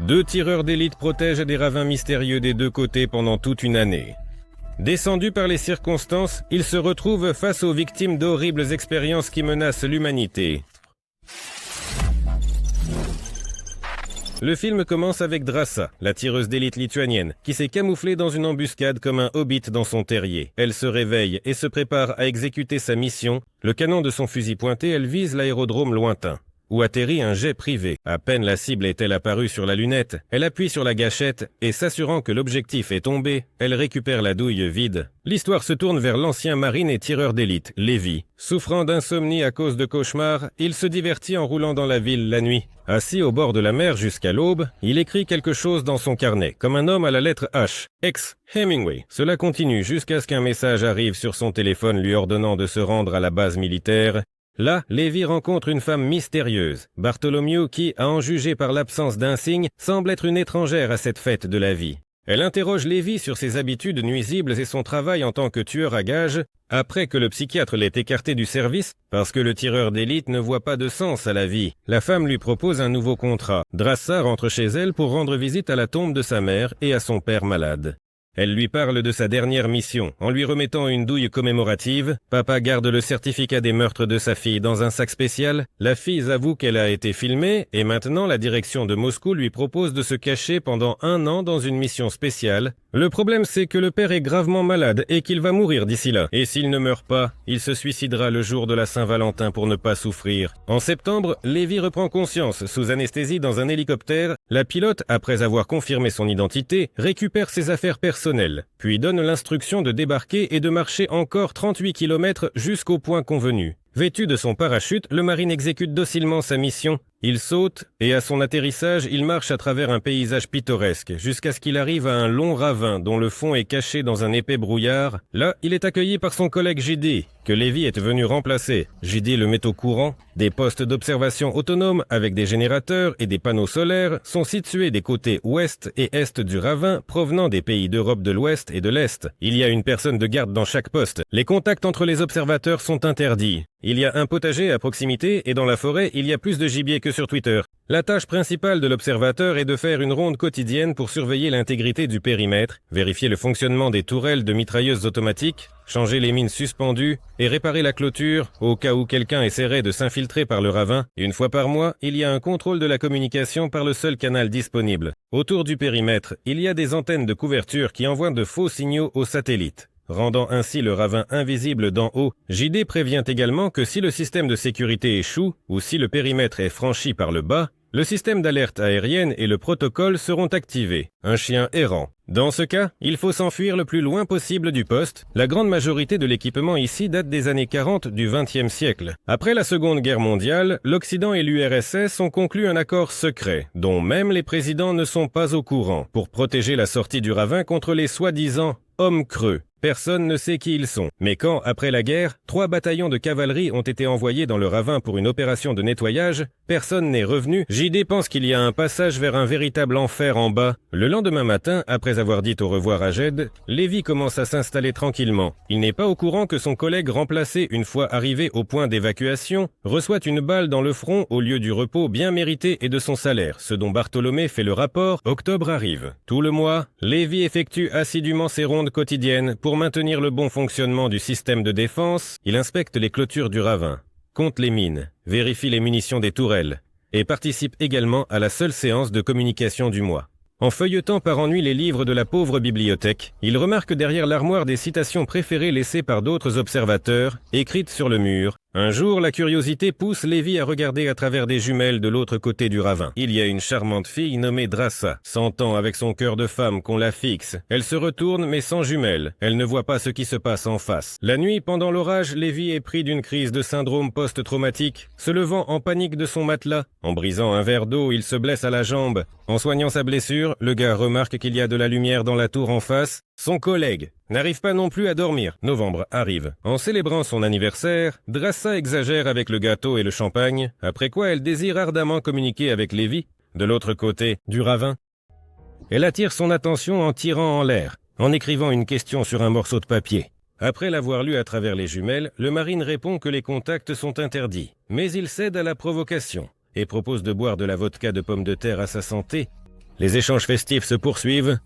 2 tireurs d'élite protègent des ravins mystérieux des 2 côtés pendant toute une année. Descendus par les circonstances, ils se retrouvent face aux victimes d'horribles expériences qui menacent l'humanité. Le film commence avec Drassa, la tireuse d'élite lituanienne, qui s'est camouflée dans une embuscade comme un hobbit dans son terrier. Elle se réveille et se prépare à exécuter sa mission. Le canon de son fusil pointé, elle vise l'aérodrome lointain, où atterrit un jet privé. À peine la cible est-elle apparue sur la lunette, elle appuie sur la gâchette et s'assurant que l'objectif est tombé, elle récupère la douille vide. L'histoire se tourne vers l'ancien marine et tireur d'élite, Levi. Souffrant d'insomnie à cause de cauchemars, il se divertit en roulant dans la ville la nuit. Assis au bord de la mer jusqu'à l'aube, il écrit quelque chose dans son carnet, comme un homme à la lettre H, ex-Hemingway. Cela continue jusqu'à ce qu'un message arrive sur son téléphone lui ordonnant de se rendre à la base militaire. Là, Levi rencontre une femme mystérieuse, Bartholomew, qui, à en juger par l'absence d'insigne, semble être une étrangère à cette fête de la vie. Elle interroge Levi sur ses habitudes nuisibles et son travail en tant que tueur à gages, après que le psychiatre l'ait écarté du service, parce que le tireur d'élite ne voit pas de sens à la vie. La femme lui propose un nouveau contrat. Drassa rentre chez elle pour rendre visite à la tombe de sa mère et à son père malade. Elle lui parle de sa dernière mission, en lui remettant une douille commémorative. Papa garde le certificat des meurtres de sa fille dans un sac spécial. La fille avoue qu'elle a été filmée, et maintenant la direction de Moscou lui propose de se cacher pendant 1 an dans une mission spéciale. Le problème, c'est que le père est gravement malade et qu'il va mourir d'ici là. Et s'il ne meurt pas, il se suicidera le jour de la Saint-Valentin pour ne pas souffrir. En septembre, Levi reprend conscience sous anesthésie dans un hélicoptère. La pilote, après avoir confirmé son identité, récupère ses affaires personnelles, puis donne l'instruction de débarquer et de marcher encore 38 km jusqu'au point convenu. Vêtu de son parachute, le marine exécute docilement sa mission. Il saute, et à son atterrissage, il marche à travers un paysage pittoresque, jusqu'à ce qu'il arrive à un long ravin dont le fond est caché dans un épais brouillard. Là, il est accueilli par son collègue JD, que Levi est venu remplacer. JD le met au courant. Des postes d'observation autonomes avec des générateurs et des panneaux solaires sont situés des côtés ouest et est du ravin, provenant des pays d'Europe de l'Ouest et de l'Est. Il y a une personne de garde dans chaque poste. Les contacts entre les observateurs sont interdits. Il y a un potager à proximité et dans la forêt, il y a plus de gibier que sur Twitter. La tâche principale de l'observateur est de faire une ronde quotidienne pour surveiller l'intégrité du périmètre, vérifier le fonctionnement des tourelles de mitrailleuses automatiques, changer les mines suspendues et réparer la clôture au cas où quelqu'un essaierait de s'infiltrer par le ravin. Une fois par mois, il y a un contrôle de la communication par le seul canal disponible. Autour du périmètre, il y a des antennes de couverture qui envoient de faux signaux aux satellites, rendant ainsi le ravin invisible d'en haut. JD prévient également que si le système de sécurité échoue, ou si le périmètre est franchi par le bas, le système d'alerte aérienne et le protocole seront activés. Un chien errant. Dans ce cas, il faut s'enfuir le plus loin possible du poste. La grande majorité de l'équipement ici date des années 40 du XXe siècle. Après la Seconde Guerre mondiale, l'Occident et l'URSS ont conclu un accord secret, dont même les présidents ne sont pas au courant, pour protéger la sortie du ravin contre les soi-disant hommes creux. Personne ne sait qui ils sont. Mais quand, après la guerre, 3 bataillons de cavalerie ont été envoyés dans le ravin pour une opération de nettoyage, personne n'est revenu. JD pense qu'il y a un passage vers un véritable enfer en bas. Le lendemain matin, après avoir dit au revoir à Jed, Levi commence à s'installer tranquillement. Il n'est pas au courant que son collègue remplacé, une fois arrivé au point d'évacuation, reçoit une balle dans le front au lieu du repos bien mérité et de son salaire, ce dont Bartholomé fait le rapport. Octobre arrive. Tout le mois, Levi effectue assidûment ses rondes quotidiennes pour maintenir le bon fonctionnement du système de défense. Il inspecte les clôtures du ravin, compte les mines, vérifie les munitions des tourelles et participe également à la seule séance de communication du mois. En feuilletant par ennui les livres de la pauvre bibliothèque, il remarque derrière l'armoire des citations préférées laissées par d'autres observateurs, écrites sur le mur. Un jour, la curiosité pousse Levi à regarder à travers des jumelles de l'autre côté du ravin. Il y a une charmante fille nommée Drassa. Sentant avec son cœur de femme qu'on la fixe, elle se retourne mais sans jumelles. Elle ne voit pas ce qui se passe en face. La nuit, pendant l'orage, Levi est pris d'une crise de syndrome post-traumatique. Se levant en panique de son matelas, en brisant un verre d'eau, il se blesse à la jambe. En soignant sa blessure, le gars remarque qu'il y a de la lumière dans la tour en face. Son collègue n'arrive pas non plus à dormir. Novembre arrive. En célébrant son anniversaire, Drassa exagère avec le gâteau et le champagne, après quoi elle désire ardemment communiquer avec Levi, de l'autre côté du ravin. Elle attire son attention en tirant en l'air, en écrivant une question sur un morceau de papier. Après l'avoir lu à travers les jumelles, le marine répond que les contacts sont interdits, mais il cède à la provocation et propose de boire de la vodka de pommes de terre à sa santé. Les échanges festifs se poursuivent.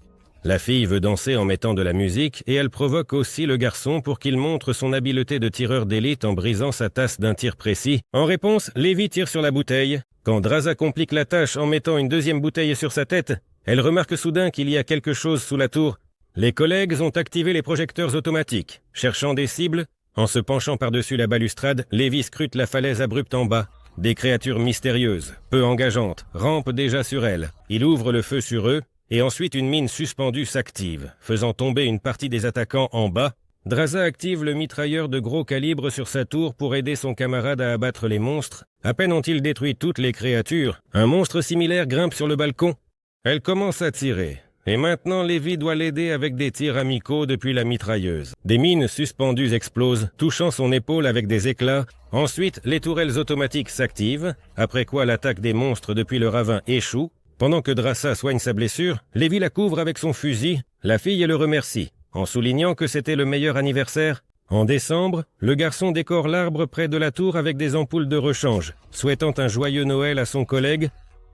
La fille veut danser en mettant de la musique et elle provoque aussi le garçon pour qu'il montre son habileté de tireur d'élite en brisant sa tasse d'un tir précis. En réponse, Lévi tire sur la bouteille. Quand Draza complique la tâche en mettant une deuxième bouteille sur sa tête, elle remarque soudain qu'il y a quelque chose sous la tour. Les collègues ont activé les projecteurs automatiques. Cherchant des cibles, en se penchant par-dessus la balustrade, Lévi scrute la falaise abrupte en bas. Des créatures mystérieuses, peu engageantes, rampent déjà sur elle. Il ouvre le feu sur eux, et ensuite une mine suspendue s'active, faisant tomber une partie des attaquants en bas. Draza active le mitrailleur de gros calibre sur sa tour pour aider son camarade à abattre les monstres. À peine ont-ils détruit toutes les créatures, un monstre similaire grimpe sur le balcon. Elle commence à tirer. Et maintenant, Lévi doit l'aider avec des tirs amicaux depuis la mitrailleuse. Des mines suspendues explosent, touchant son épaule avec des éclats. Ensuite, les tourelles automatiques s'activent, après quoi l'attaque des monstres depuis le ravin échoue. Pendant que Draza soigne sa blessure, Lévi la couvre avec son fusil. La fille le remercie, en soulignant que c'était le meilleur anniversaire. En décembre, le garçon décore l'arbre près de la tour avec des ampoules de rechange, souhaitant un joyeux Noël à son collègue.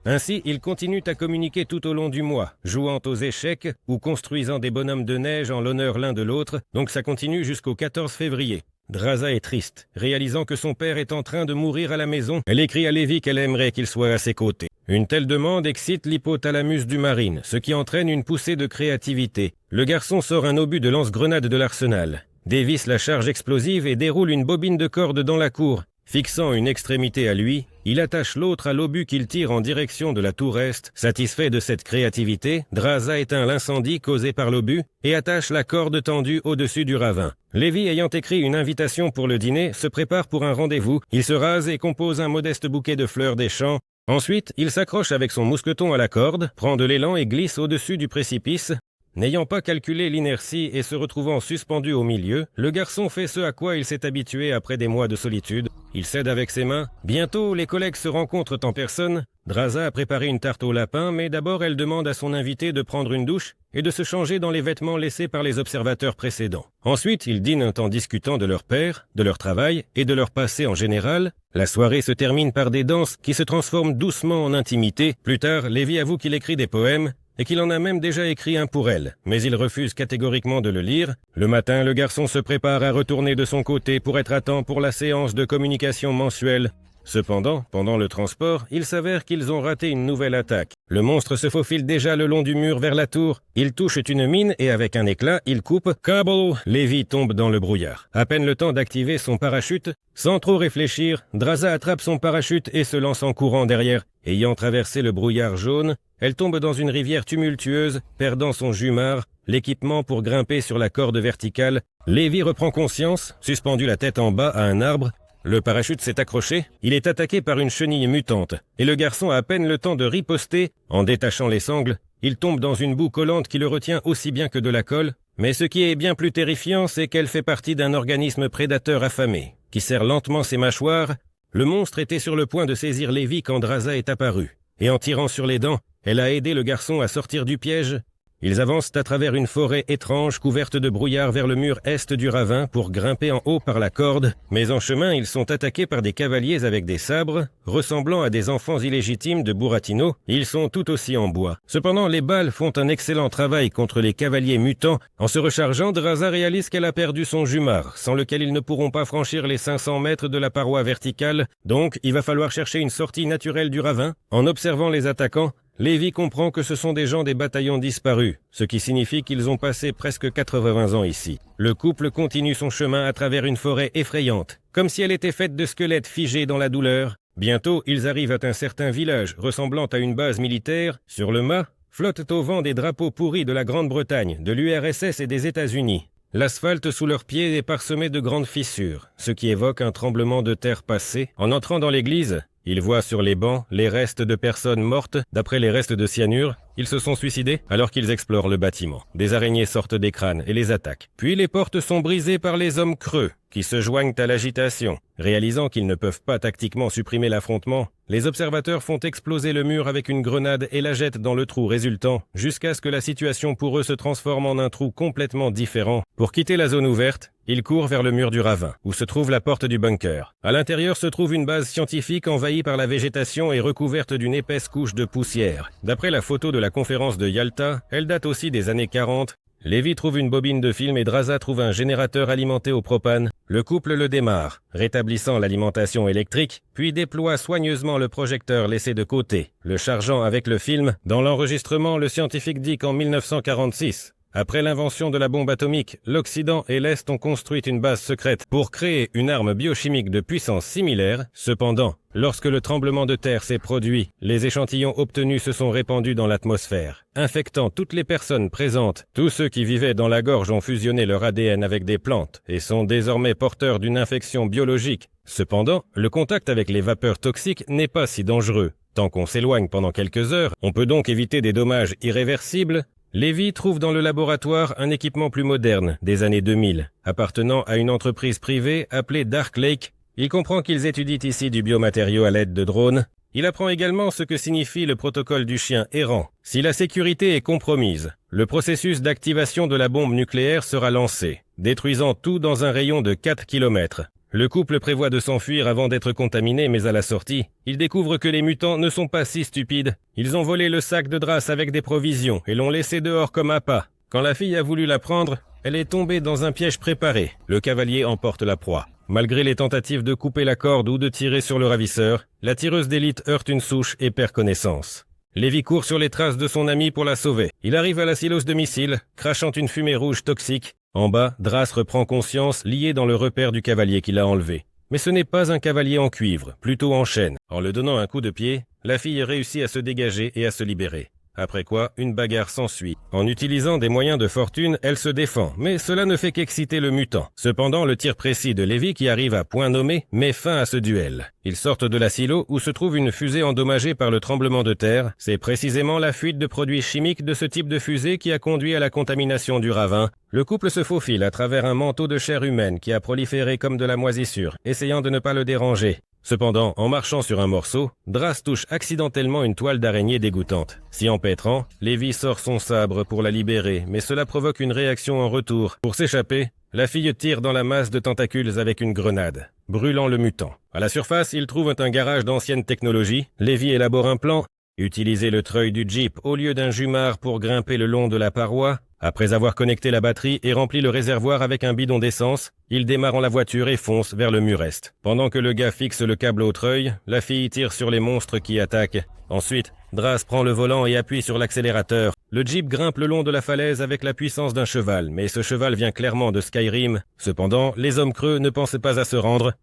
Ainsi, ils continuent à communiquer tout au long du mois, jouant aux échecs ou construisant des bonhommes de neige en l'honneur l'un de l'autre, donc ça continue jusqu'au 14 février. Draza est triste, réalisant que son père est en train de mourir à la maison. Elle écrit à Lévi qu'elle aimerait qu'il soit à ses côtés. Une telle demande excite l'hypothalamus du marine, ce qui entraîne une poussée de créativité. Le garçon sort un obus de lance-grenade de l'arsenal, dévisse la charge explosive et déroule une bobine de corde dans la cour. Fixant une extrémité à lui, il attache l'autre à l'obus qu'il tire en direction de la tour est. Satisfait de cette créativité, Draza éteint l'incendie causé par l'obus et attache la corde tendue au-dessus du ravin. Lévi, ayant écrit une invitation pour le dîner, se prépare pour un rendez-vous. Il se rase et compose un modeste bouquet de fleurs des champs. Ensuite, il s'accroche avec son mousqueton à la corde, prend de l'élan et glisse au-dessus du précipice. N'ayant pas calculé l'inertie et se retrouvant suspendu au milieu, le garçon fait ce à quoi il s'est habitué après des mois de solitude. Il cède avec ses mains. Bientôt, les collègues se rencontrent en personne. Draza a préparé une tarte au lapin, mais d'abord elle demande à son invité de prendre une douche et de se changer dans les vêtements laissés par les observateurs précédents. Ensuite, ils dînent en discutant de leur père, de leur travail et de leur passé en général. La soirée se termine par des danses qui se transforment doucement en intimité. Plus tard, Lévi avoue qu'il écrit des poèmes et qu'il en a même déjà écrit un pour elle, mais il refuse catégoriquement de le lire. Le matin, le garçon se prépare à retourner de son côté pour être à temps pour la séance de communication mensuelle. Cependant, pendant le transport, il s'avère qu'ils ont raté une nouvelle attaque. Le monstre se faufile déjà le long du mur vers la tour. Il touche une mine et avec un éclat, il coupe. Kabou! Lévi tombe dans le brouillard. À peine le temps d'activer son parachute. Sans trop réfléchir, Draza attrape son parachute et se lance en courant derrière. Ayant traversé le brouillard jaune, elle tombe dans une rivière tumultueuse, perdant son jumard, l'équipement pour grimper sur la corde verticale. Lévi reprend conscience, suspendu la tête en bas à un arbre. Le parachute s'est accroché, il est attaqué par une chenille mutante, et le garçon a à peine le temps de riposter. En détachant les sangles, il tombe dans une boue collante qui le retient aussi bien que de la colle. Mais ce qui est bien plus terrifiant, c'est qu'elle fait partie d'un organisme prédateur affamé, qui serre lentement ses mâchoires. Le monstre était sur le point de saisir Lévi quand Draza est apparu, et en tirant sur les dents, elle a aidé le garçon à sortir du piège. Ils avancent à travers une forêt étrange couverte de brouillard vers le mur est du ravin pour grimper en haut par la corde, mais en chemin ils sont attaqués par des cavaliers avec des sabres, ressemblant à des enfants illégitimes de Buratino. Ils sont tout aussi en bois. Cependant, les balles font un excellent travail contre les cavaliers mutants. En se rechargeant, Draza réalise qu'elle a perdu son jumard, sans lequel ils ne pourront pas franchir les 500 mètres de la paroi verticale, donc il va falloir chercher une sortie naturelle du ravin. En observant les attaquants, Lévi comprend que ce sont des gens des bataillons disparus, ce qui signifie qu'ils ont passé presque 80 ans ici. Le couple continue son chemin à travers une forêt effrayante, comme si elle était faite de squelettes figés dans la douleur. Bientôt, ils arrivent à un certain village ressemblant à une base militaire. Sur le mât, flottent au vent des drapeaux pourris de la Grande-Bretagne, de l'URSS et des États-Unis. L'asphalte sous leurs pieds est parsemé de grandes fissures, ce qui évoque un tremblement de terre passé. En entrant dans l'église, ils voient sur les bancs les restes de personnes mortes. D'après les restes de cyanure, ils se sont suicidés alors qu'ils explorent le bâtiment. Des araignées sortent des crânes et les attaquent. Puis les portes sont brisées par les hommes creux, qui se joignent à l'agitation. Réalisant qu'ils ne peuvent pas tactiquement supprimer l'affrontement, les observateurs font exploser le mur avec une grenade et la jettent dans le trou résultant, jusqu'à ce que la situation pour eux se transforme en un trou complètement différent. Pour quitter la zone ouverte, ils courent vers le mur du ravin, où se trouve la porte du bunker. À l'intérieur se trouve une base scientifique envahie par la végétation et recouverte d'une épaisse couche de poussière. D'après la photo de la la conférence de Yalta, elle date aussi des années 40. Lévi trouve une bobine de film et Draza trouve un générateur alimenté au propane. Le couple le démarre, rétablissant l'alimentation électrique, puis déploie soigneusement le projecteur laissé de côté, le chargeant avec le film. Dans l'enregistrement, le scientifique dit qu'en 1946, après l'invention de la bombe atomique, l'Occident et l'Est ont construit une base secrète pour créer une arme biochimique de puissance similaire. Cependant, lorsque le tremblement de terre s'est produit, les échantillons obtenus se sont répandus dans l'atmosphère, infectant toutes les personnes présentes. Tous ceux qui vivaient dans la gorge ont fusionné leur ADN avec des plantes et sont désormais porteurs d'une infection biologique. Cependant, le contact avec les vapeurs toxiques n'est pas si dangereux. Tant qu'on s'éloigne pendant quelques heures, on peut donc éviter des dommages irréversibles. Lévi trouve dans le laboratoire un équipement plus moderne, des années 2000, appartenant à une entreprise privée appelée Dark Lake. Il comprend qu'ils étudient ici du biomatériau à l'aide de drones. Il apprend également ce que signifie le protocole du chien errant. Si la sécurité est compromise, le processus d'activation de la bombe nucléaire sera lancé, détruisant tout dans un rayon de 4 km. Le couple prévoit de s'enfuir avant d'être contaminé, mais à la sortie, il découvre que les mutants ne sont pas si stupides. Ils ont volé le sac de Drass avec des provisions et l'ont laissé dehors comme appât. Quand la fille a voulu la prendre, elle est tombée dans un piège préparé. Le cavalier emporte la proie. Malgré les tentatives de couper la corde ou de tirer sur le ravisseur, la tireuse d'élite heurte une souche et perd connaissance. Lévi court sur les traces de son ami pour la sauver. Il arrive à la silos de missiles, crachant une fumée rouge toxique. En bas, Drass reprend conscience, lié dans le repère du cavalier qu'il a enlevé. Mais ce n'est pas un cavalier en cuivre, plutôt en chêne. En le donnant un coup de pied, la fille réussit à se dégager et à se libérer. Après quoi, une bagarre s'ensuit. En utilisant des moyens de fortune, elle se défend, mais cela ne fait qu'exciter le mutant. Cependant, le tir précis de Lévi, qui arrive à point nommé, met fin à ce duel. Ils sortent de la silo où se trouve une fusée endommagée par le tremblement de terre. C'est précisément la fuite de produits chimiques de ce type de fusée qui a conduit à la contamination du ravin. Le couple se faufile à travers un manteau de chair humaine qui a proliféré comme de la moisissure, essayant de ne pas le déranger. Cependant, en marchant sur un morceau, Drass touche accidentellement une toile d'araignée dégoûtante. S'y empêtrant, Lévi sort son sabre pour la libérer, mais cela provoque une réaction en retour. Pour s'échapper, la fille tire dans la masse de tentacules avec une grenade, brûlant le mutant. À la surface, ils trouvent un garage d'ancienne technologie. Lévi élabore un plan. Utiliser le treuil du Jeep au lieu d'un jumard pour grimper le long de la paroi. Après avoir connecté la batterie et rempli le réservoir avec un bidon d'essence, il démarre en la voiture et fonce vers le mur est. Pendant que le gars fixe le câble au treuil, la fille tire sur les monstres qui attaquent. Ensuite, Drass prend le volant et appuie sur l'accélérateur. Le Jeep grimpe le long de la falaise avec la puissance d'un cheval, mais ce cheval vient clairement de Skyrim. Cependant, les hommes creux ne pensent pas à se rendre.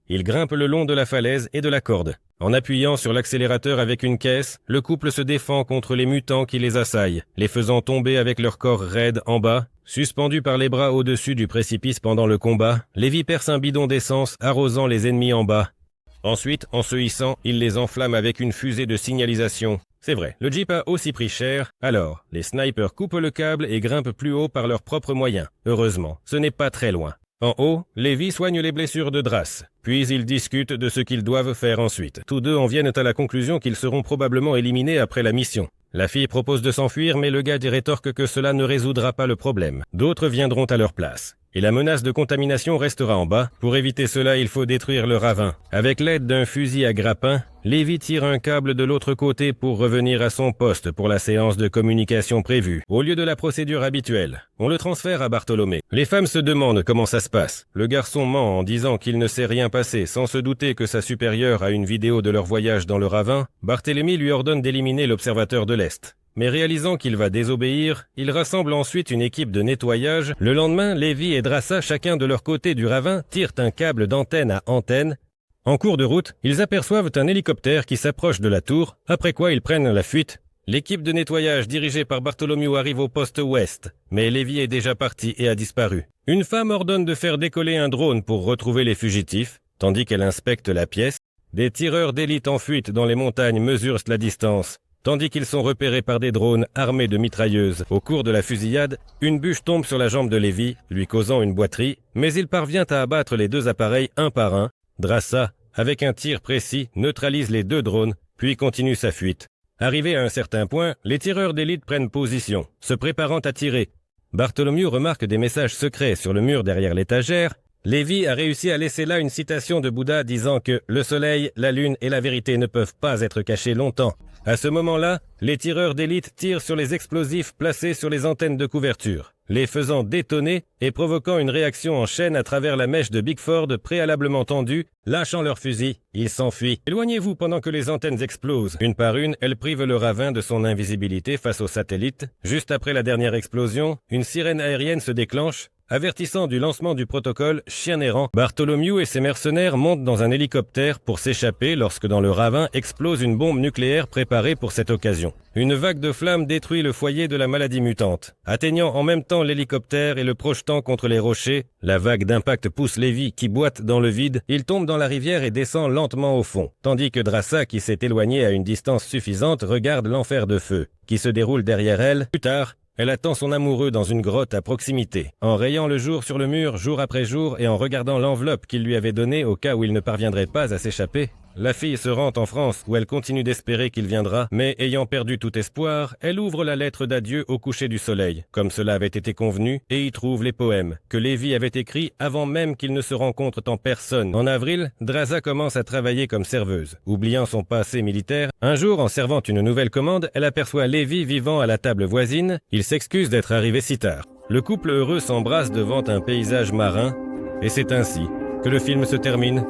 Ils grimpent le long de la falaise et de la corde. En appuyant sur l'accélérateur avec une caisse, le couple se défend contre les mutants qui les assaillent, les faisant tomber avec leur corps raide en bas. Suspendu par les bras au-dessus du précipice pendant le combat, Lévi perce un bidon d'essence arrosant les ennemis en bas. Ensuite, en se hissant, il les enflamme avec une fusée de signalisation. C'est vrai, le Jeep a aussi pris cher. Alors, les snipers coupent le câble et grimpent plus haut par leurs propres moyens. Heureusement, ce n'est pas très loin. En haut, Lévi soigne les blessures de Drass, puis ils discutent de ce qu'ils doivent faire ensuite. Tous deux en viennent à la conclusion qu'ils seront probablement éliminés après la mission. La fille propose de s'enfuir, mais le gars rétorque que cela ne résoudra pas le problème. D'autres viendront à leur place. Et la menace de contamination restera en bas. Pour éviter cela, il faut détruire le ravin. Avec l'aide d'un fusil à grappin, Lévi tire un câble de l'autre côté pour revenir à son poste pour la séance de communication prévue. Au lieu de la procédure habituelle, on le transfère à Bartholomé. Les femmes se demandent comment ça se passe. Le garçon ment en disant qu'il ne s'est rien passé, sans se douter que sa supérieure a une vidéo de leur voyage dans le ravin. Barthélemy lui ordonne d'éliminer l'observateur de l'Est. Mais réalisant qu'il va désobéir, il rassemble ensuite une équipe de nettoyage. Le lendemain, Lévi et Drassa, chacun de leur côté du ravin, tirent un câble d'antenne à antenne. En cours de route, ils aperçoivent un hélicoptère qui s'approche de la tour, après quoi ils prennent la fuite. L'équipe de nettoyage dirigée par Bartholomew arrive au poste ouest, mais Lévi est déjà parti et a disparu. Une femme ordonne de faire décoller un drone pour retrouver les fugitifs, tandis qu'elle inspecte la pièce. Des tireurs d'élite en fuite dans les montagnes mesurent la distance, tandis qu'ils sont repérés par des drones armés de mitrailleuses. Au cours de la fusillade, une bûche tombe sur la jambe de Lévi, lui causant une boiterie, mais il parvient à abattre les deux appareils un par un. Drassa, avec un tir précis, neutralise les deux drones, puis continue sa fuite. Arrivé à un certain point, les tireurs d'élite prennent position, se préparant à tirer. Bartholomew remarque des messages secrets sur le mur derrière l'étagère. Lévi a réussi à laisser là une citation de Bouddha disant que « le soleil, la lune et la vérité ne peuvent pas être cachés longtemps ». À ce moment-là, les tireurs d'élite tirent sur les explosifs placés sur les antennes de couverture, les faisant détonner et provoquant une réaction en chaîne à travers la mèche de Bickford préalablement tendue. Lâchant leurs fusils, ils s'enfuient. Éloignez-vous pendant que les antennes explosent. Une par une, elles privent le ravin de son invisibilité face aux satellites. Juste après la dernière explosion, une sirène aérienne se déclenche, avertissant du lancement du protocole Chien errant. Bartholomew et ses mercenaires montent dans un hélicoptère pour s'échapper lorsque dans le ravin explose une bombe nucléaire préparée pour cette occasion. Une vague de flammes détruit le foyer de la maladie mutante. Atteignant en même temps l'hélicoptère et le projetant contre les rochers, la vague d'impact pousse Lévi qui boite dans le vide. Il tombe dans la rivière et descend lentement au fond, tandis que Drassa, qui s'est éloignée à une distance suffisante, regarde l'enfer de feu, qui se déroule derrière elle. Plus tard, elle attend son amoureux dans une grotte à proximité. En rayant le jour sur le mur, jour après jour, et en regardant l'enveloppe qu'il lui avait donnée au cas où il ne parviendrait pas à s'échapper, la fille se rend en France où elle continue d'espérer qu'il viendra, mais ayant perdu tout espoir, elle ouvre la lettre d'adieu au coucher du soleil, comme cela avait été convenu, et y trouve les poèmes que Lévi avait écrits avant même qu'ils ne se rencontrent en personne. En avril, Drassa commence à travailler comme serveuse. Oubliant son passé militaire, un jour, en servant une nouvelle commande, elle aperçoit Lévi vivant à la table voisine. Il s'excuse d'être arrivé si tard. Le couple heureux s'embrasse devant un paysage marin, et c'est ainsi que le film se termine.